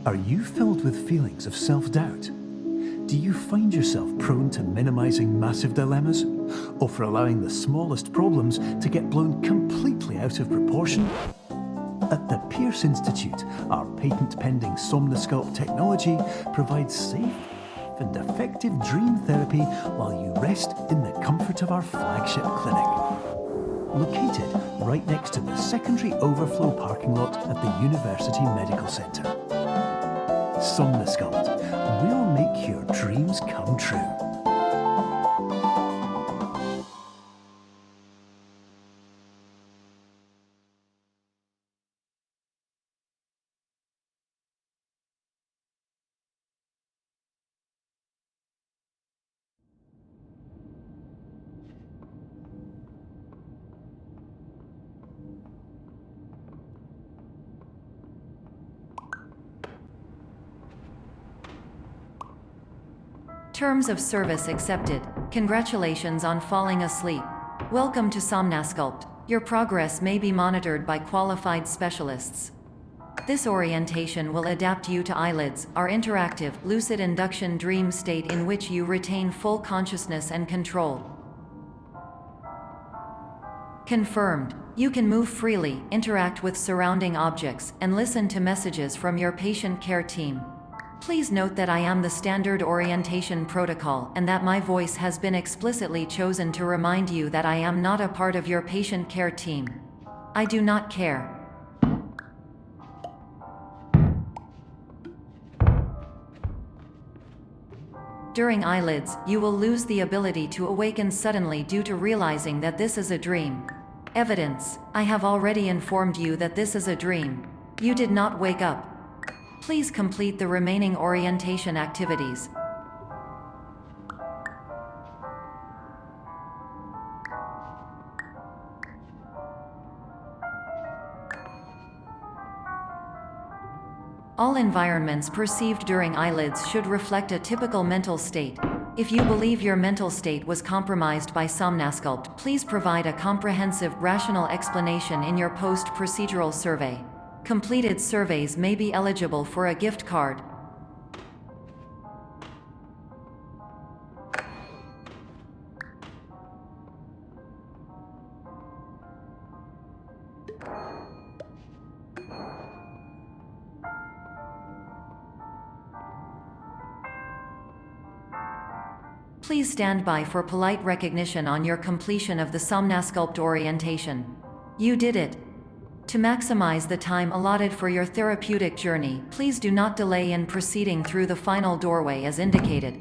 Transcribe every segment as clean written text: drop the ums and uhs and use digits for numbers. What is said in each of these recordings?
Are you filled with feelings of self-doubt? Do you find yourself prone to minimizing massive dilemmas, or for allowing the smallest problems to get blown completely out of proportion? At the Pierce Institute, our patent-pending Somnosculpt technology provides safe and effective dream therapy while you rest in the comfort of our flagship clinic. Located right next to the secondary overflow parking lot at the University Medical Centre. Somnosculpt, we'll make your dreams come true. Terms of service accepted. Congratulations on falling asleep. Welcome to Somnosculpt. Your progress may be monitored by qualified specialists. This orientation will adapt you to eyelids, our interactive, lucid induction dream state in which you retain full consciousness and control. Confirmed. You can move freely, interact with surrounding objects, and listen to messages from your patient care team. Please note that I am the standard orientation protocol and that my voice has been explicitly chosen to remind you that I am not a part of your patient care team. I do not care. During eyelids, you will lose the ability to awaken suddenly due to realizing that this is a dream. Evidence: I have already informed you that this is a dream. You did not wake up. Please complete the remaining orientation activities. All environments perceived during eyelids should reflect a typical mental state. If you believe your mental state was compromised by Somnosculpt, please provide a comprehensive, rational explanation in your post-procedural survey. Completed surveys may be eligible for a gift card. Please stand by for polite recognition on your completion of the Somnosculpt orientation. You did it. To maximize the time allotted for your therapeutic journey, please do not delay in proceeding through the final doorway as indicated.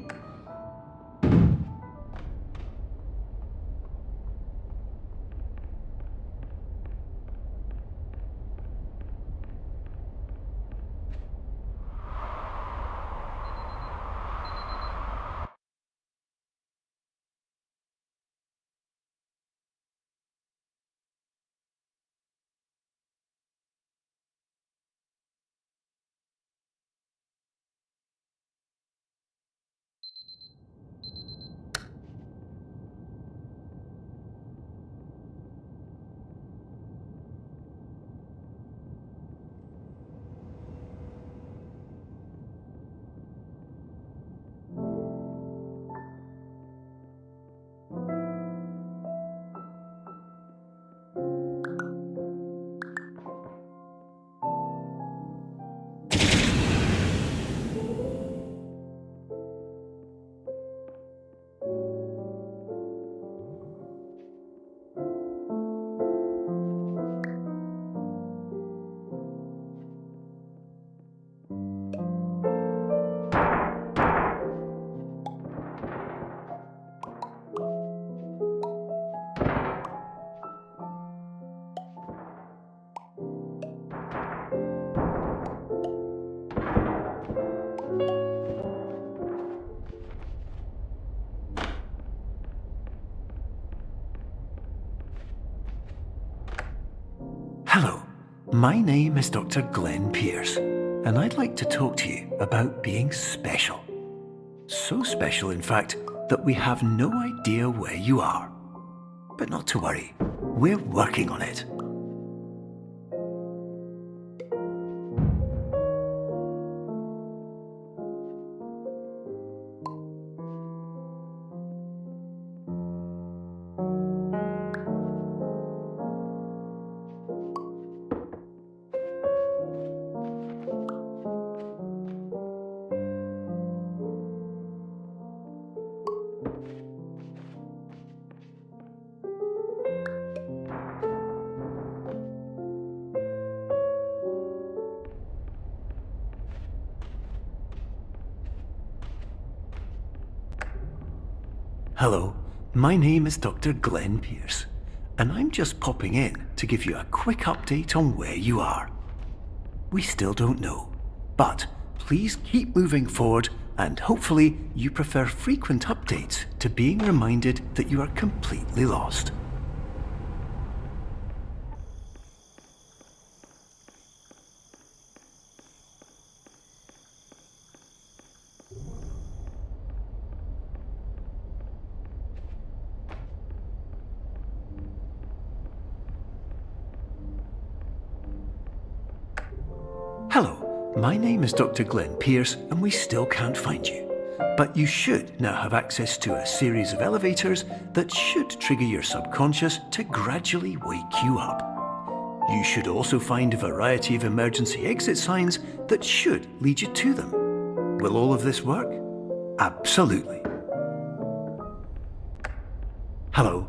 Hello, my name is Dr. Glenn Pierce, and I'd like to talk to you about being special. So special, in fact, that we have no idea where you are. But not to worry, we're working on it. Hello, my name is Dr. Glenn Pierce, and I'm just popping in to give you a quick update on where you are. We still don't know, but please keep moving forward, and hopefully you prefer frequent updates to being reminded that you are completely lost. Hello, my name is Dr. Glenn Pierce, and we still can't find you. But you should now have access to a series of elevators that should trigger your subconscious to gradually wake you up. You should also find a variety of emergency exit signs that should lead you to them. Will all of this work? Absolutely. Hello,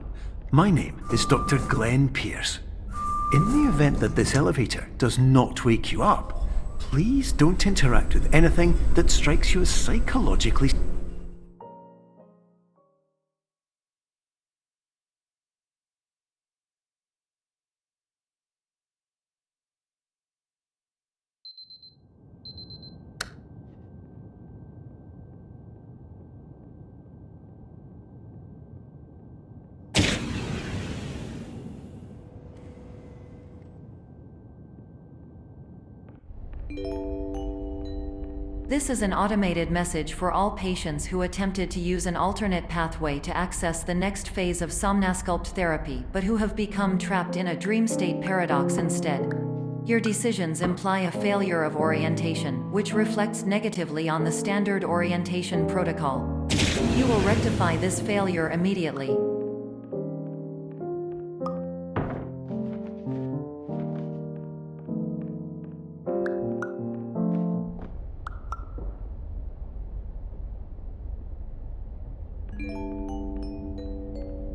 my name is Dr. Glenn Pierce. In the event that this elevator does not wake you up, please don't interact with anything that strikes you as psychologically. This is an automated message for all patients who attempted to use an alternate pathway to access the next phase of Somnasculpt therapy but who have become trapped in a dream state paradox instead. Your decisions imply a failure of orientation, which reflects negatively on the standard orientation protocol. You will rectify this failure immediately.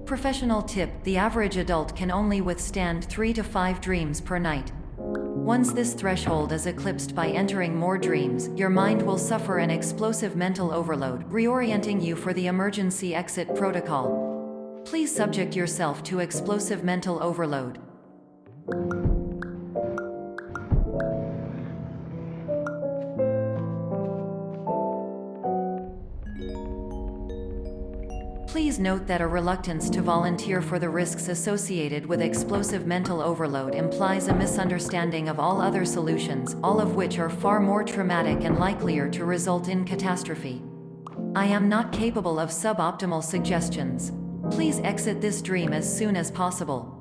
Professional tip: the average adult can only withstand 3 to 5 dreams per night. Once this threshold is eclipsed by entering more dreams, your mind will suffer an explosive mental overload, reorienting you for the emergency exit protocol. Please subject yourself to explosive mental overload. Please note that a reluctance to volunteer for the risks associated with explosive mental overload implies a misunderstanding of all other solutions, all of which are far more traumatic and likelier to result in catastrophe. I am not capable of suboptimal suggestions. Please exit this dream as soon as possible.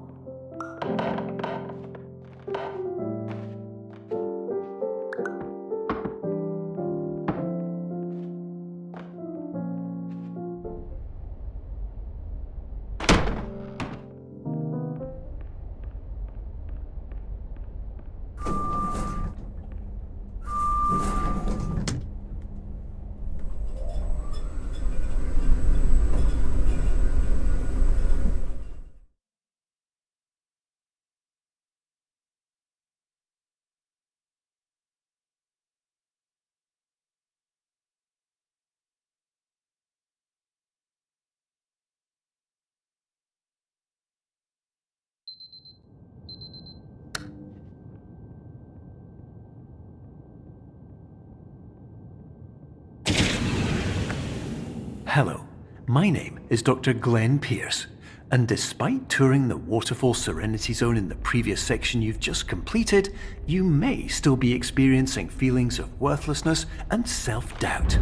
Hello, my name is Dr. Glenn Pierce, and despite touring the Waterfall Serenity Zone in the previous section you've just completed, you may still be experiencing feelings of worthlessness and self-doubt.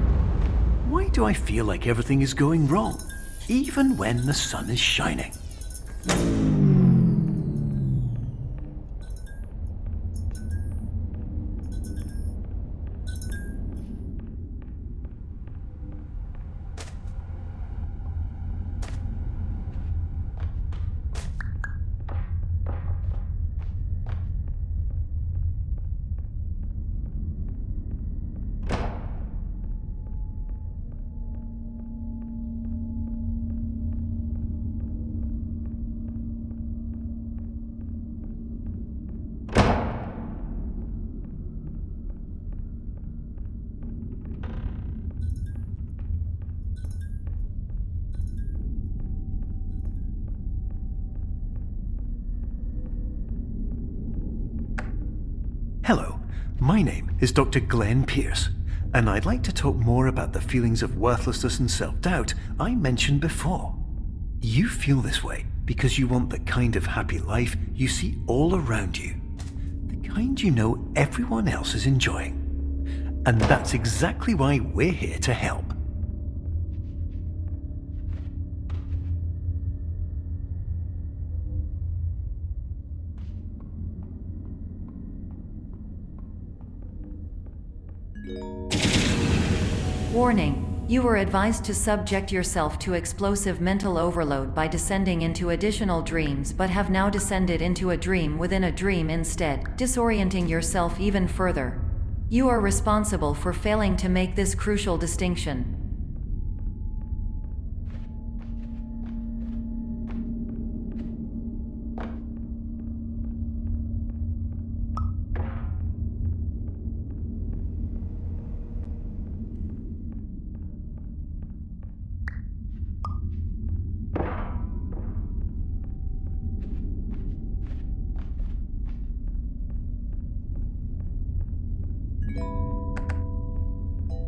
Why do I feel like everything is going wrong, even when the sun is shining? Hello, my name is Dr. Glenn Pierce, and I'd like to talk more about the feelings of worthlessness and self-doubt I mentioned before. You feel this way because you want the kind of happy life you see all around you, the kind you know everyone else is enjoying. And that's exactly why we're here to help. Warning: you were advised to subject yourself to explosive mental overload by descending into additional dreams, but have now descended into a dream within a dream instead, disorienting yourself even further. You are responsible for failing to make this crucial distinction.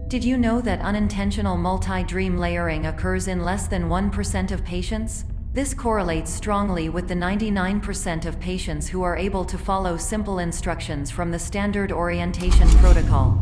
Did you know that unintentional multi-dream layering occurs in less than 1% of patients? This correlates strongly with the 99% of patients who are able to follow simple instructions from the standard orientation protocol.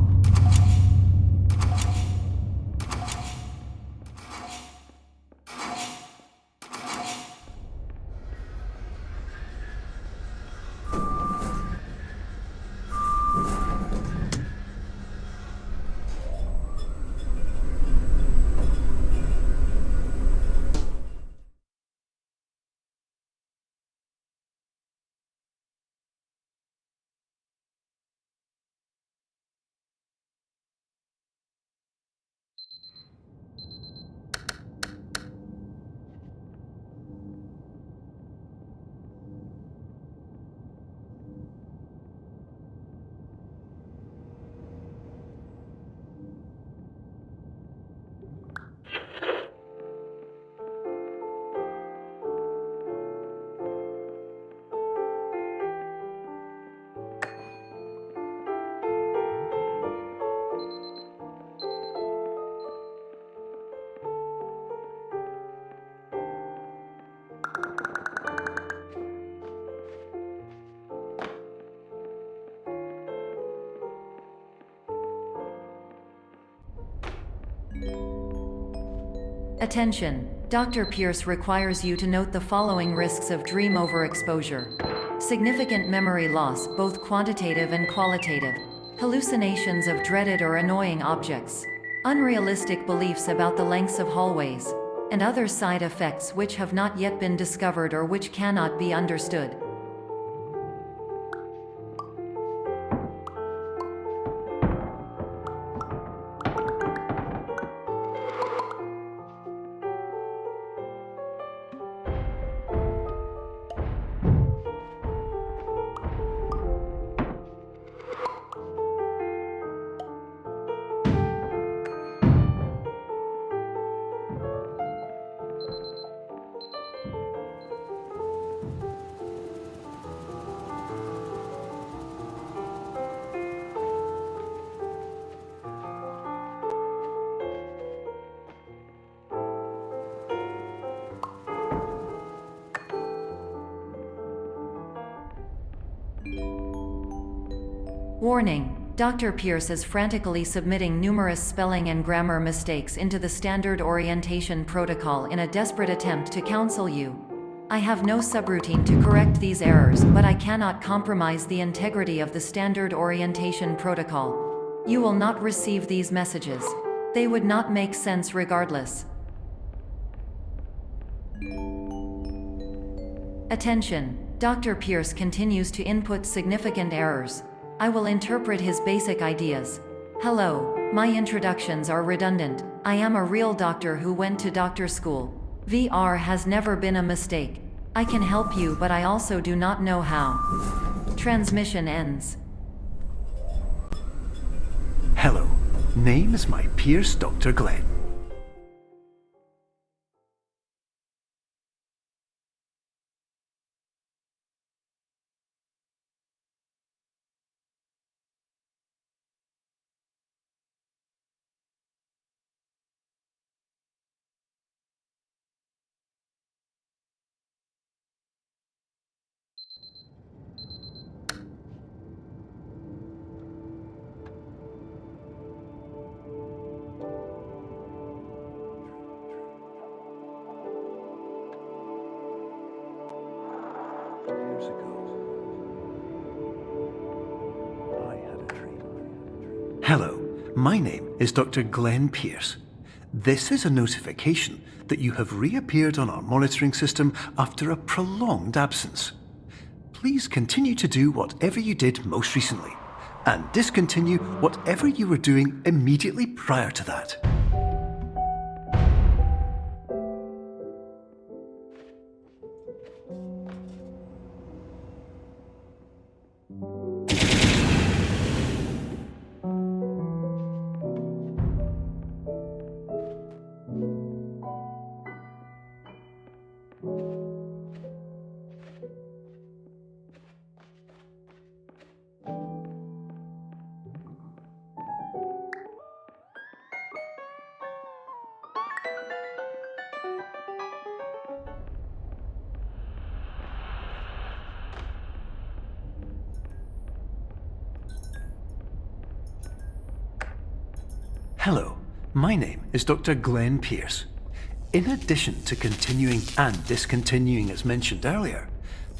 Attention! Dr. Pierce requires you to note the following risks of dream overexposure. Significant memory loss, both quantitative and qualitative. Hallucinations of dreaded or annoying objects. Unrealistic beliefs about the lengths of hallways. And other side effects which have not yet been discovered or which cannot be understood. Warning: Dr. Pierce is frantically submitting numerous spelling and grammar mistakes into the standard orientation protocol in a desperate attempt to counsel you. I have no subroutine to correct these errors, but I cannot compromise the integrity of the standard orientation protocol. You will not receive these messages. They would not make sense regardless. Attention! Dr. Pierce continues to input significant errors. I will interpret his basic ideas. Hello, my introductions are redundant. I am a real doctor who went to doctor school. VR has never been a mistake. I can help you, but I also do not know how. Transmission ends. Hello, name is my Pierce Dr. Glenn. Hello, my name is Dr. Glenn Pierce. This is a notification that you have reappeared on our monitoring system after a prolonged absence. Please continue to do whatever you did most recently, and discontinue whatever you were doing immediately prior to that. Hello, my name is Dr. Glenn Pierce. In addition to continuing and discontinuing as mentioned earlier,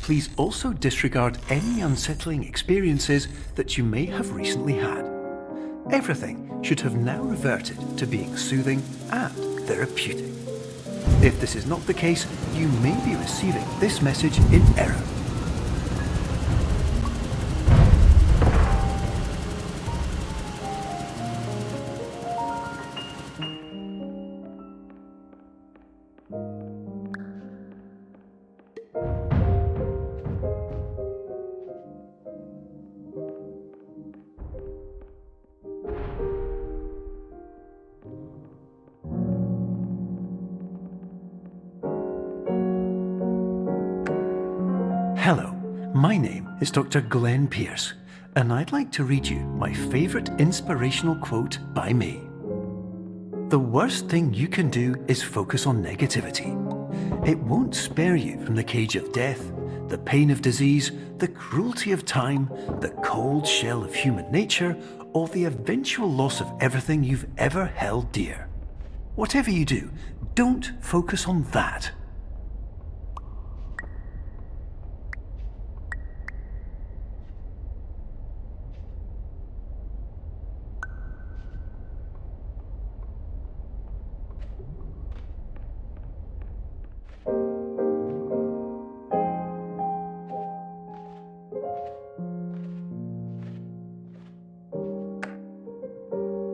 please also disregard any unsettling experiences that you may have recently had. Everything should have now reverted to being soothing and therapeutic. If this is not the case, you may be receiving this message in error. Hello, my name is Dr. Glenn Pierce, and I'd like to read you my favourite inspirational quote by me. The worst thing you can do is focus on negativity. It won't spare you from the cage of death, the pain of disease, the cruelty of time, the cold shell of human nature, or the eventual loss of everything you've ever held dear. Whatever you do, don't focus on that.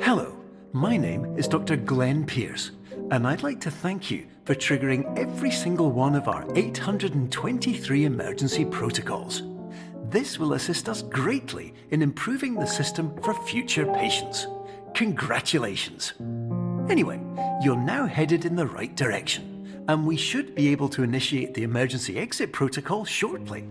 Hello, my name is Dr. Glenn Pierce, and I'd like to thank you for triggering every single one of our 823 emergency protocols. This will assist us greatly in improving the system for future patients. Congratulations! Anyway, you're now headed in the right direction, and we should be able to initiate the emergency exit protocol shortly.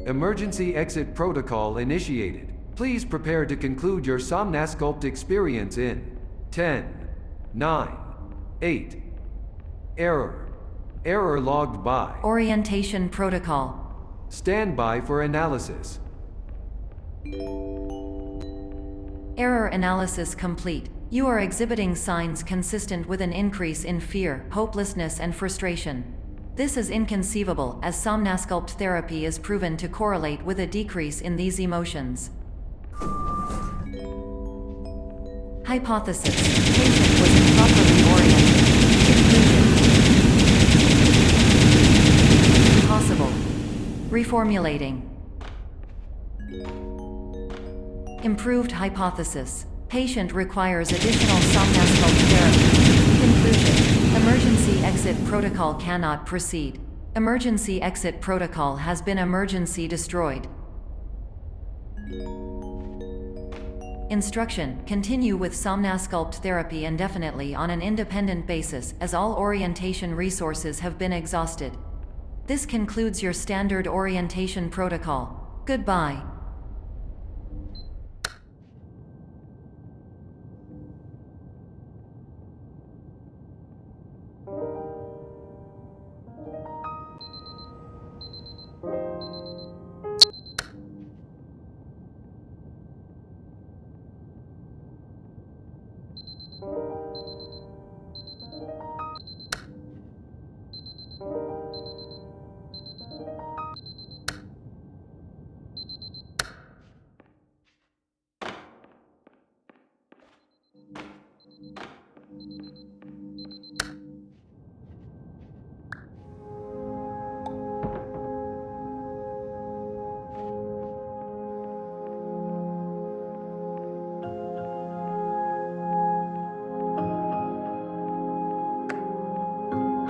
Emergency exit protocol initiated. Please prepare to conclude your Somnasculpt experience in 10, 9, 8. Error logged by. Orientation protocol. Stand by for analysis. Error analysis complete. You are exhibiting signs consistent with an increase in fear, hopelessness, and frustration. This is inconceivable, as Somnasculpt therapy is proven to correlate with a decrease in these emotions. Hypothesis: patient was improperly oriented. Conclusion: possible. Reformulating. Improved hypothesis: patient requires additional Somnasculpt therapy. Conclusion: emergency exit protocol cannot proceed. Emergency exit protocol has been emergency destroyed. Instruction: continue with Somnasculpt therapy indefinitely on an independent basis, as all orientation resources have been exhausted. This concludes your standard orientation protocol. Goodbye.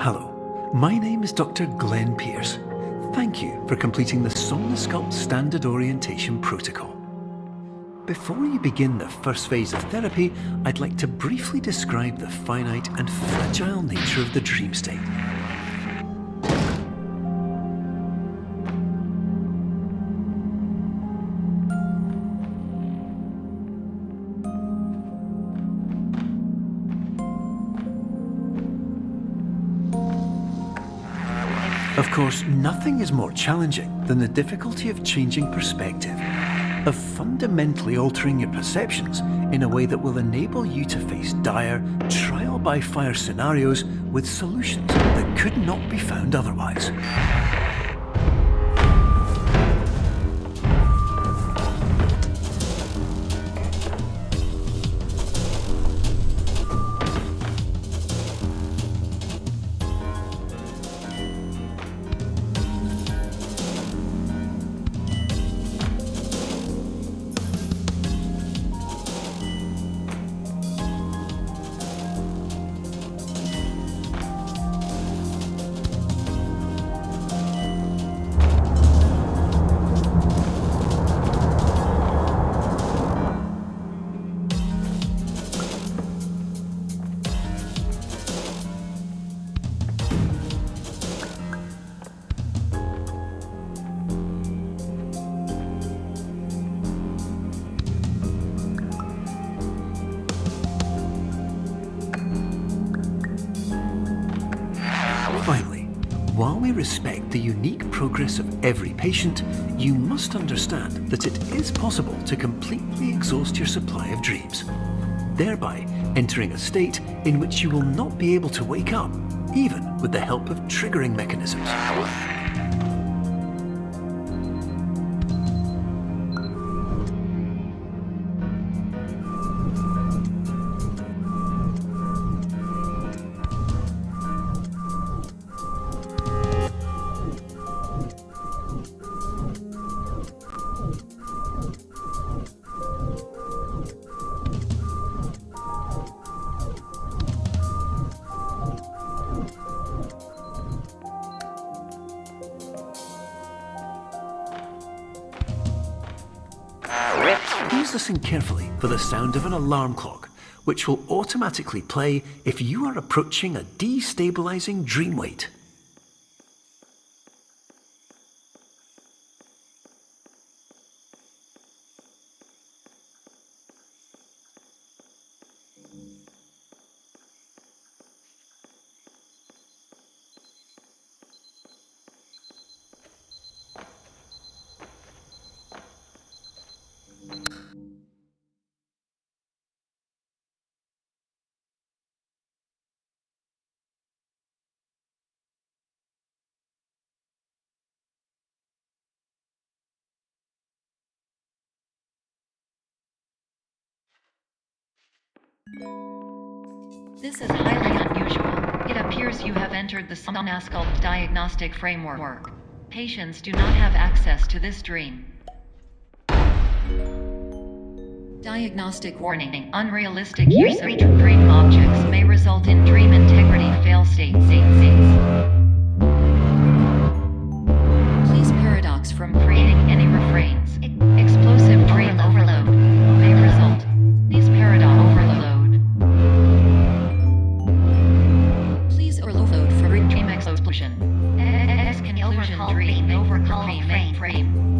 Hello, my name is Dr. Glenn Pierce. Thank you for completing the Somnasculpt Standard Orientation Protocol. Before you begin the first phase of therapy, I'd like to briefly describe the finite and fragile nature of the dream state. Of course, nothing is more challenging than the difficulty of changing perspective, of fundamentally altering your perceptions in a way that will enable you to face dire, trial-by-fire scenarios with solutions that could not be found otherwise. Finally, while we respect the unique progress of every patient, you must understand that it is possible to completely exhaust your supply of dreams, thereby entering a state in which you will not be able to wake up, even with the help of triggering mechanisms. Please listen carefully for the sound of an alarm clock, which will automatically play if you are approaching a destabilizing dream weight. This is highly unusual. It appears you have entered the Somnasculpt diagnostic framework. Patients do not have access to this dream. Diagnostic warning. Unrealistic use of dream objects may result in dream integrity fail states. Overcall frame. Overcall frame.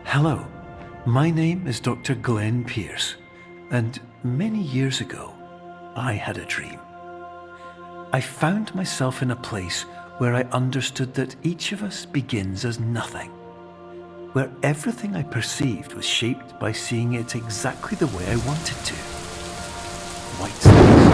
Hello, my name is Dr. Glenn Pierce, and many years ago, I had a dream. I found myself in a place where I understood that each of us begins as nothing, where everything I perceived was shaped by seeing it exactly the way I wanted to. White space.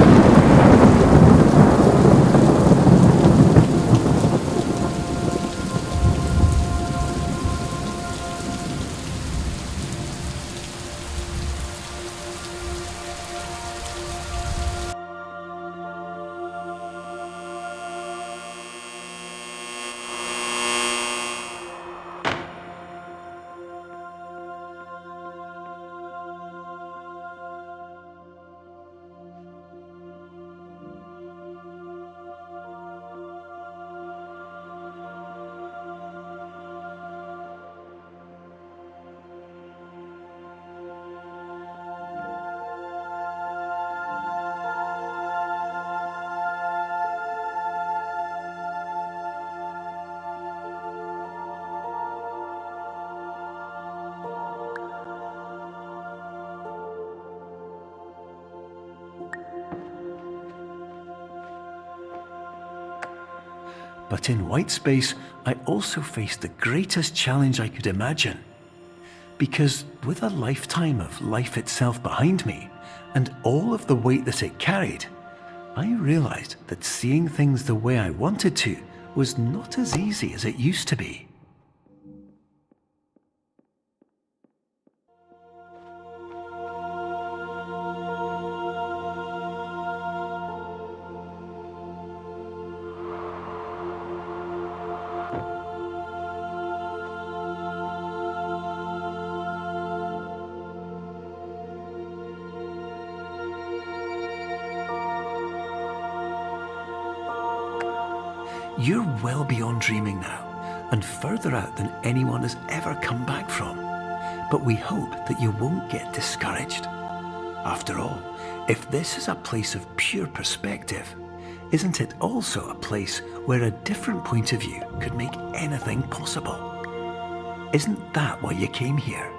But in white space, I also faced the greatest challenge I could imagine. Because with a lifetime of life itself behind me, and all of the weight that it carried, I realized that seeing things the way I wanted to was not as easy as it used to be. You're well beyond dreaming now, and further out than anyone has ever come back from. But we hope that you won't get discouraged. After all, if this is a place of pure perspective, isn't it also a place where a different point of view could make anything possible? Isn't that why you came here?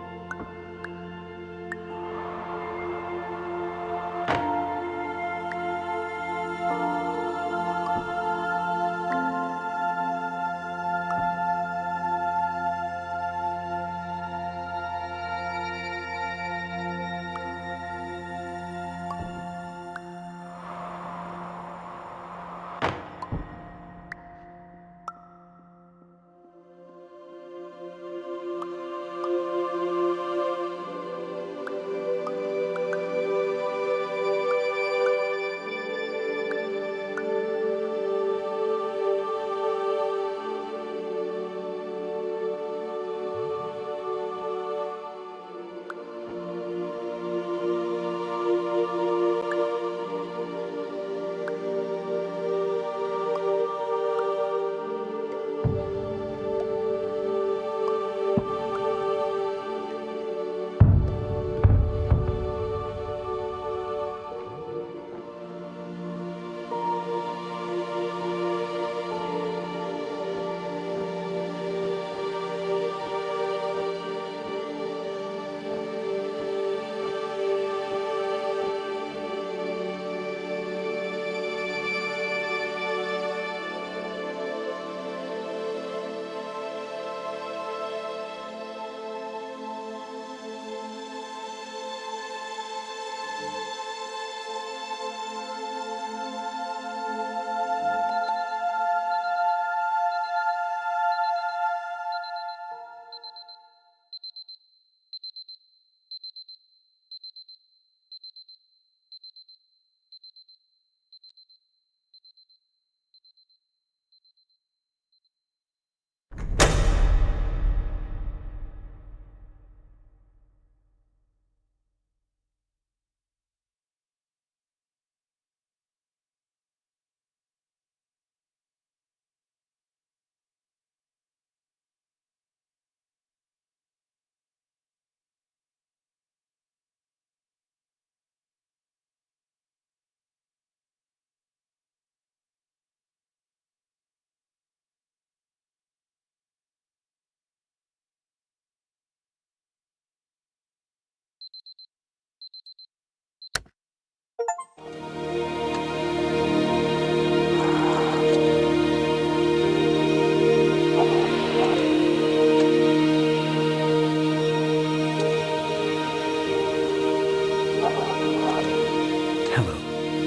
Hello,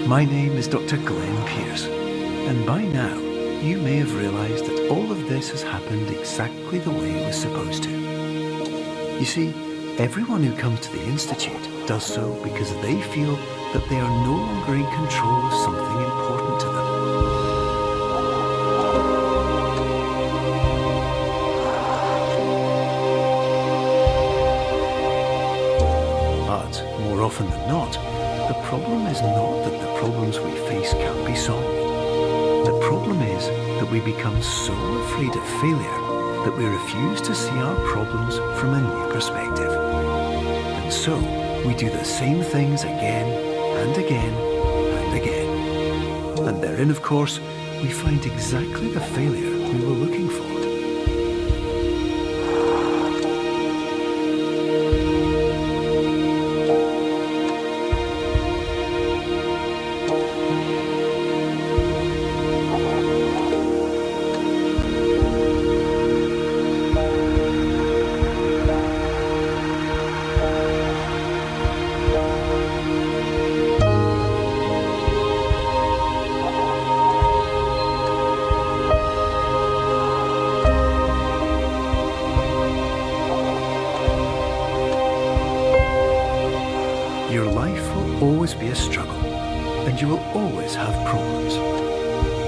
my name is Dr. Glenn Pierce, and by now you may have realised that all of this has happened exactly the way it was supposed to. You see, everyone who comes to the Institute does so because they feel that they are no longer in control of something important to them. But more often than not, the problem is not that the problems we face can't be solved. The problem is that we become so afraid of failure that we refuse to see our problems from a new perspective. And so, we do the same things again and again and again. And therein, of course, we find exactly the failure we were looking for. Your life will always be a struggle, and you will always have problems.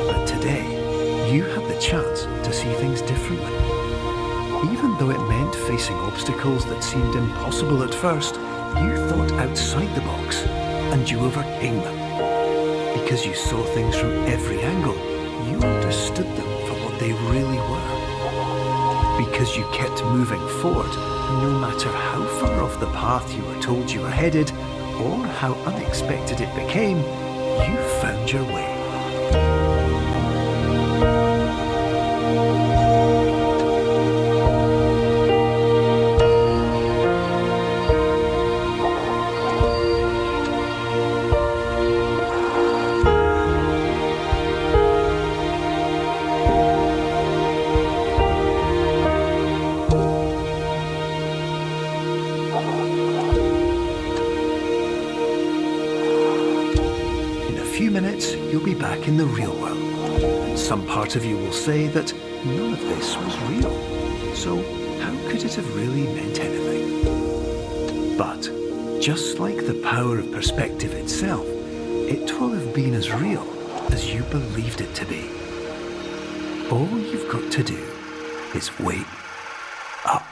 But today, you had the chance to see things differently. Even though it meant facing obstacles that seemed impossible at first, you thought outside the box, and you overcame them. Because you saw things from every angle, you understood them for what they really were. Because you kept moving forward, no matter how far off the path you were told you were headed, or how unexpected it became, you found your way. In a few minutes, you'll be back in the real world. And some part of you will say that none of this was real. So how could it have really meant anything? But just like the power of perspective itself, it will have been as real as you believed it to be. All you've got to do is wake up.